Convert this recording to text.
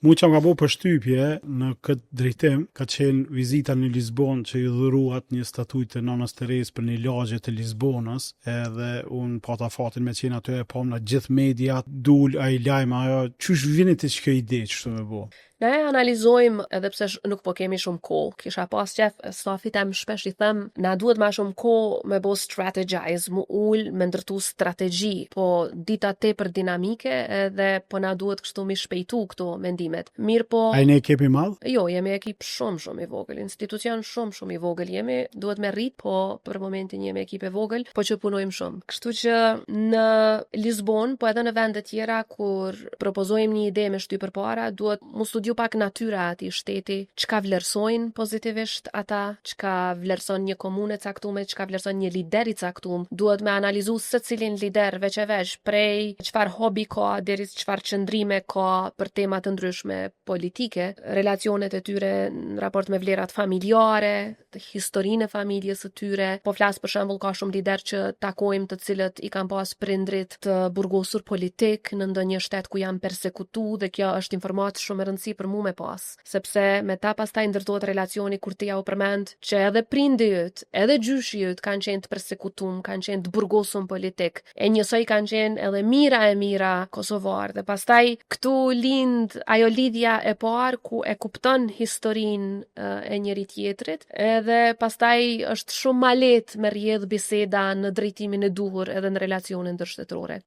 Mu që nga bo përshtypje në këtë drejtim, ka qenë vizita në Lisbonë që i dhuruat një statujt të Nanës Teresë për një lagje të Lisbonës, edhe unë pata fatin me qenë aty e pom në gjithë media, dul a i lajma, ajo, qysh vini të që kjo ide që të me bo? Ne analizojmë edhe pse nuk po kemi shumë kohë. Kisha pas qef stafit em shpesh i them, na duhet ma shumë kohë me bo strategize, mu ul, me ndërtu strategji, po dita tepër dinamike edhe po na duhet kështu mi shpejtu këto mendimet. Mirë po... A i ne ekipi madh? Jo, jemi ekip shumë i vogël, institucion shumë i vogël jemi, duhet me rrit, po për momentin jemi ekip e vogël, po që punojmë shumë. Kështu që në Lisbon, po edhe në vende tjera kur propozojmë një ide me shty përpara, duhet mu studiu pak natyra ati shteti, çka vlerësojnë pozitivisht ata, çka vlerëson një komune caktume, çka vlerëson një lider i caktum. Duhet me analizu se cilin lider veç e veç, prej çfar hobi ka, deri çfar qëndrime ka për tema të ndryshme politike, relacionet e tyre në raport me vlerat familjare, historinë e familjes së tyre. Po flas për shembull ka shumë lider që takojmë të cilët i kanë pas prindrit të burgosur politik në ndonjë shtet ku janë persekutu dhe kjo është informatë shumë e rëndësishme për mu me pas, sepse me ta pastaj ndërtohet relacioni kur ti ja u përmend që edhe prindi yt, edhe gjyshi yt kanë qenë të persekutum, kanë qenë të burgosur politik, e njësoj kanë qenë edhe mira kosovar, dhe pastaj këtu lind ajo lidhja e parë ku e kupton historinë e njëri tjetrit, edhe pastaj është shumë ma lehtë me rrjedh biseda në drejtimin e duhur edhe në relacionin ndërshtetërore.